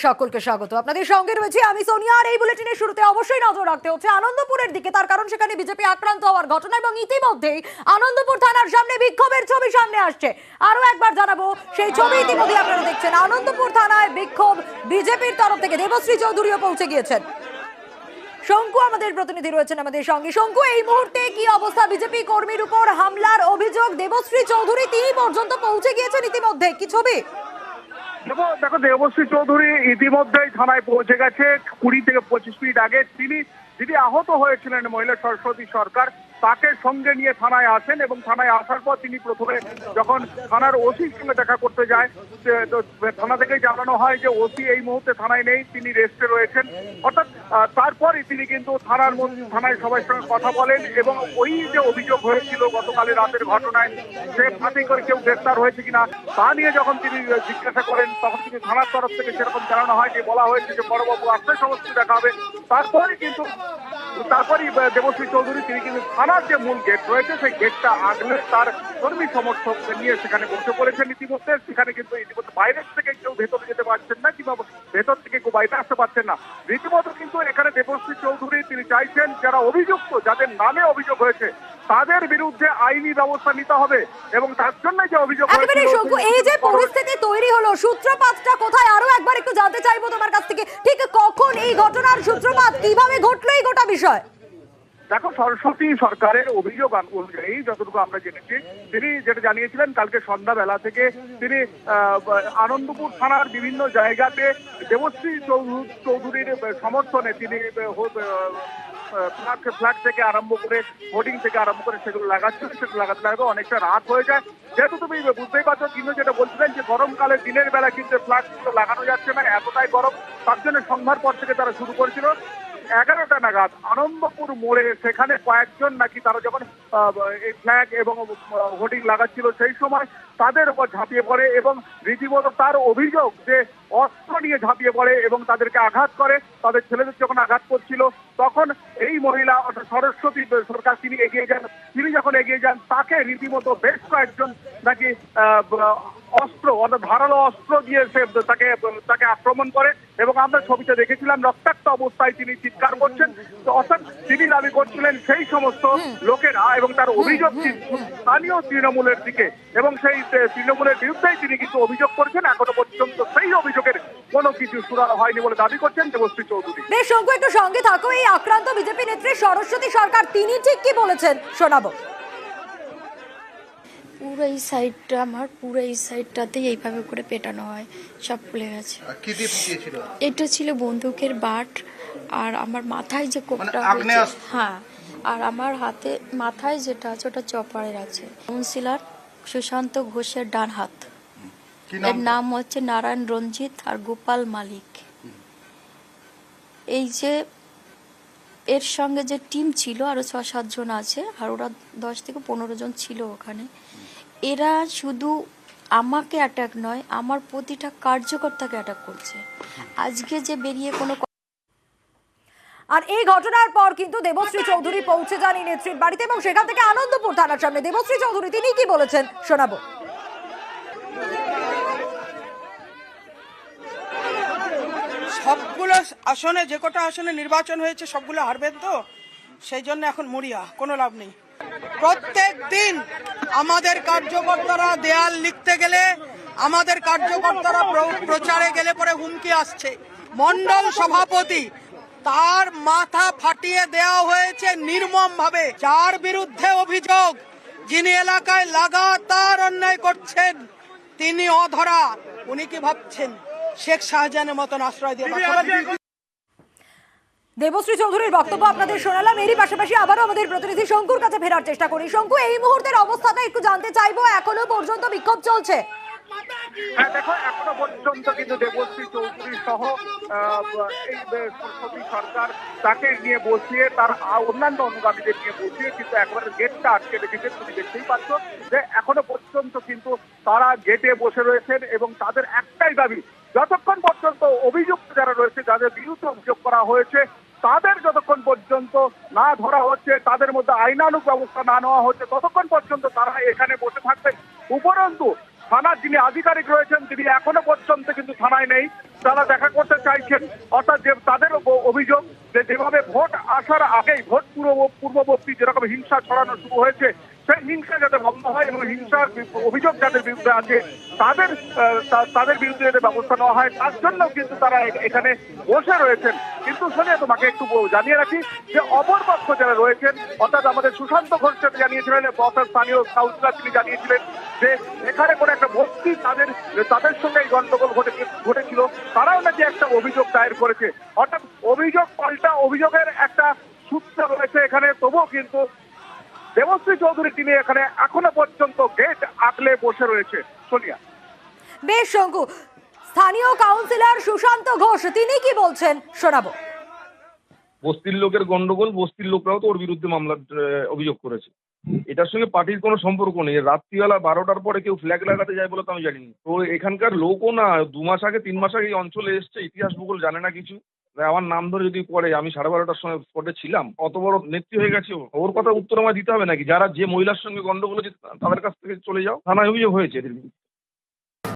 সকলকে স্বাগত। আপনাদের সঙ্গে রয়েছে আমি সোনিয়া। আর এই বুলেটিনের শুরুতে অবশ্যই নজর রাখতে হচ্ছে আনন্দপুরের দিকে, তার কারণ সেখানে বিজেপি আক্রান্ত হওয়ার ঘটনা এবং ইতিমধ্যেই আনন্দপুর থানার সামনে বিক্ষোভের ছবি সামনে আসছে। আরো একবার জানাবো, সেই ছবি ইতিমধ্যে আপনারা দেখছেন। আনন্দপুর থানায় বিক্ষোভ বিজেপির তরফ থেকে। দেবশ্রী চৌধুরীও পৌঁছে গিয়েছেন। শঙ্কু আমাদের প্রতিনিধি রয়েছেন আমাদের সঙ্গে। শঙ্কু, এই মুহূর্তে কি অবস্থা? বিজেপি কর্মীর উপর হামলার অভিযোগ, দেবশ্রী চৌধুরী তিনি পর্যন্ত পৌঁছে গিয়েছেন ইতিমধ্যে, কি ছবি? দেখো, দেবশ্রী চৌধুরী ইতিমধ্যেই থানায় পৌঁছে গেছে 20 থেকে 25 মিনিট আগে। যিনি আহত হয়েছিলেন মহিলা সরস্বতী সরকার, তাকে সঙ্গে নিয়ে থানায় আসেন এবং থানায় আসার পর তিনি প্রথমে যখন থানার ওসির সঙ্গে দেখা করতে যায়, থানা থেকেই জানানো হয় যে ওসি এই মুহূর্তে থানায় নেই, তিনি রেস্টে রয়েছেন। অর্থাৎ তারপরই তিনি কিন্তু থানায় সবার সঙ্গে কথা বলেন এবং ওই যে অভিযোগ হয়েছিল গতকালের রাতের ঘটনায়, সে ফাঁসি করে কেউ গ্রেফতার হয়েছে কিনা তা নিয়ে যখন তিনি জিজ্ঞাসা করেন, তখন কিন্তু থানার তরফ থেকে সেরকম জানানো হয় যে বলা হয়েছে যে বড়বাবু আসলে সমস্ত দেখা হবে। তারপরই দেবশ্রী চৌধুরী তিনি কিন্তু থানার যে মূল গেট রয়েছে সেই গেটটা আগলে তার কর্মী সমর্থক নিয়ে সেখানে বসে পড়েছেন। সেখানে কিন্তু ইতিমধ্যে বাইরের থেকে কেউ ভেতরে যেতে পারছেন না কিংবা ভেতর থেকে কেউ বাইরে আসতে পারছেন না। রীতিমতো কিন্তু এখানে দেবশ্রী চৌধুরী তিনি চাইছেন যারা অভিযুক্ত, যাদের নামে অভিযোগ হয়েছে, তাদের বিরুদ্ধে আইনি ব্যবস্থা নিতে হবে এবং তার জন্য যে অভিযোগ এই যে পরিস্থিতি তৈরি হলো, সূত্রপাতটা কোথায় আরো একবার একটু জানতে চাইবো তোমার কাছ থেকে। ঠিক কখন এই ঘটনার সূত্রপাত, কিভাবে ঘটলো এই গোটা বিষয়? দেখো, সরস্বতী সরকারের অভিযোগ অনুযায়ী যতটুকু আমরা জেনেছি, তিনি যেটা জানিয়েছিলেন কালকে সন্ধ্যাবেলা থেকে তিনি আনন্দপুর থানার বিভিন্ন জায়গাতে দেবশ্রী চৌধুরীর সমর্থনে তিনি ফ্ল্যাগ থেকে আরম্ভ করে হোর্ডিং থেকে আরম্ভ করে সেগুলো লাগাচ্ছিল। সেগুলো লাগাতে অনেকটা রাত হয়ে যায়। যেহেতু তুমি বুঝতেই পারছো, কিন্তু যেটা বলছিলেন যে গরমকালে দিনের বেলা কিন্তু ফ্ল্যাগগুলো লাগানো যাচ্ছে না, এতটাই গরম। তার জন্য সন্ধ্যার পর থেকে তারা শুরু করেছিল। 11টা নাগাদ আনন্দপুর মোড়ে সেখানে কয়েকজন নাকি তারা যখন এই ফ্ল্যাগ এবং হোর্ডিং লাগাচ্ছিল সেই সময় তাদের উপর ঝাঁপিয়ে পড়ে এবং রীতিমতো তার অভিযোগ যে অস্ত্র নিয়ে ঝাঁপিয়ে পড়ে এবং তাদেরকে আঘাত করে। তাদের ছেলেদের যখন আঘাত করছিল তখন এই মহিলা সরস্বতী সরকার তিনি এগিয়ে যান। তিনি যখন এগিয়ে যান তাকে রীতিমতো বেশ কয়েকজন নাকি অস্ত্র অর্থাৎ ধারালো অস্ত্র দিয়ে তাকে আক্রমণ করে এবং আমরা ছবিতে দেখেছিলাম রক্তাক্ত অবস্থায় তিনি চিৎকার করছেন। তো অর্থাৎ তিনি দাবি করছিলেন সেই সমস্ত লোকেরা এবং তার অভিযোগ স্থানীয় তৃণমূলের দিকে এবং সেই তৃণমূলের বিরুদ্ধেই তিনি কিন্তু অভিযোগ করছেন। এখনো পর্যন্ত সেই অভিযোগের কোনো কিছু সুরাহা হয়নি বলে দাবি করছেন দেবশ্রী চৌধুরী। বেশ শঙ্কু, একটু সঙ্গে থাকো। এই আক্রান্ত বিজেপি নেত্রী সরস্বতী সরকার তিনি ঠিক কি বলেছেন শোনাবো। পুরো এই সাইডটা আমার, পুরো এই সাইডটাতেই এইভাবে করে পেটানো হয়, সব খুলে গেছে। এটা ছিল বন্দুকের বাট, আর আমার মাথায় যে কোপটা হয়েছে, হ্যাঁ, আর আমার হাতে মাথায় যেটা আছে ওটা চপারের আছে। কাউন্সিলর সুশান্ত ঘোষের ডান হাত, এর নাম হচ্ছে নারায়ণ রঞ্জিত আর গোপাল মালিক। এই যে এর সঙ্গে যে টিম ছিল আরো 6-7 জন আছে, আর ওরা 10 থেকে 15 জন ছিল ওখানে। এরা শুধু আমাকে অ্যাটাক নয়, আমার প্রতিটা কার্যকর্তাকে অ্যাটাক করছে। আজকে যে বেরিয়ে কোনো আর এই ঘটনার পর কিন্তু দেবশ্রী চৌধুরী পৌঁছে যান এই নেত্রীর বাড়িতে এবং সেখান থেকে আনন্দপুর থানার সামনে দেবশ্রী চৌধুরী তিনি কি বলেছেন শোনাবো। সবগুলো আসনে, যে কটা আসনে নির্বাচন হয়েছে সবগুলো হারবেন, তো সেই জন্য এখন মরিয়া, কোনো লাভ নেই। প্রত্যেক দিন আমাদের কার্যকর্তারা দেয়াল লিখতে গেলে, আমাদের কার্যকর্তারা প্রচারে গেলে পরে হুমকি আসছে। মন্ডল সভাপতি, তার মাথা ফাটিয়ে দেওয়া হয়েছে নির্মম ভাবে। যার বিরুদ্ধে অভিযোগ, যিনি এলাকায় লাগাতার অন্যায় করছেন, তিনি অধরা। উনি কি ভাবছেন শেখ শাহজাহানের মতন আশ্রয় দিয়ে? দেবশ্রী চৌধুরীর বক্তব্য আপনাদের শোনালাম। এরই পাশাপাশি আবারও আমাদের প্রতিনিধি শঙ্কুর কাছে ফেরার চেষ্টা করি। শঙ্কু, এই মুহূর্তের অবস্থাটা একটু জানতে চাইবো। এখনো পর্যন্ত বিক্ষোভ চলছে? হ্যাঁ, দেখো, এখনো পর্যন্ত কিন্তু দেবশ্রী চৌধুরী সহ এই সরস্বতী সরকার তাকে নিয়ে বসিয়ে তার অন্যান্য অনুগামীদের নিয়ে বসিয়ে কিন্তু একবারে গেটটা আটকে রেখেছেন। তুমি দেখতেই পাচ্ছ যে এখনো পর্যন্ত কিন্তু তারা গেটে বসে রয়েছেন এবং তাদের একটাই দাবি, যতক্ষণ পর্যন্ত অভিযুক্ত যারা রয়েছে, যাদের বিরুদ্ধে অভিযোগ করা হয়েছে, তাদের যতক্ষণ পর্যন্ত না ধরা হচ্ছে, তাদের মধ্যে আইনানুগ ব্যবস্থা না নেওয়া হচ্ছে, ততক্ষণ পর্যন্ত তারা এখানে বসে থাকবেন। উপরন্তু থানার যিনি আধিকারিক রয়েছেন তিনি এখনো পর্যন্ত কিন্তু থানায় নেই। তারা দেখা করতে চাইছেন। অর্থাৎ যে তাদের অভিযোগ যে যেভাবে ভোট আসার আগেই ভোট পূর্ববর্তী যেরকম হিংসা ছড়ানো শুরু হয়েছে, সেই হিংসা যাতে বন্ধ হয় এবং হিংসার অভিযোগ যাদের বিরুদ্ধে আছে তাদের বিরুদ্ধে যাতে ব্যবস্থা নেওয়া হয়, তার জন্য কিন্তু তারা এখানে বসে রয়েছেন। কিন্তু সোনিয়া, তোমাকে একটু জানিয়ে রাখি যে অপরপক্ষ যারা রয়েছেন, অর্থাৎ আমাদের সুশান্ত ঘোষ জানিয়েছিলেন, অর্থাৎ স্থানীয় কাউন্সিলর, তিনি জানিয়েছিলেন যে এখানে কোনো একটা বস্তি তাদের সঙ্গে এই গন্ডগোল ঘটেছিল, তারাও নাকি একটা অভিযোগ দায়ের করেছে। অর্থাৎ অভিযোগ পাল্টা অভিযোগের একটা সূত্র রয়েছে এখানে। তবুও কিন্তু দেবশ্রী চৌধুরী তিনি এখানে এখনো পর্যন্ত গেট আগলে বসে রয়েছে। সোনিয়া, বেশ শঙ্কু, স্থানীয় কাউন্সিলর সুশান্ত ঘোষ তিনি কি বলছেন শোনাবো। বস্তির লোকের গন্ডগোল, বস্তির লোকরাও তো ওর বিরুদ্ধে মামলার অভিযোগ করেছে। এটার সঙ্গে পার্টির কোনো সম্পর্ক নেই। রাত্রিবেলা 12টার পরে কেউ ফ্ল্যাগ লাগাতে যায় বলে তো আমি জানিনি। তো এখানকার লোকও না 2 মাস আগে 3 মাস আগে এই অঞ্চলে এসছে, ইতিহাস ভূগোল জানে না কিছু। আমার নাম ধরে যদি পড়ে, আমি 12:30টার সময় স্পটে ছিলাম, অত বড় নেত্রী হয়ে গেছে ওর কথা উত্তর আমায় দিতে হবে নাকি? যারা যে মহিলার সঙ্গে গন্ডগোল হয়েছে তাদের কাছ থেকে চলে যাও, থানায় অভিযোগ হয়েছে এদের বিরুদ্ধে।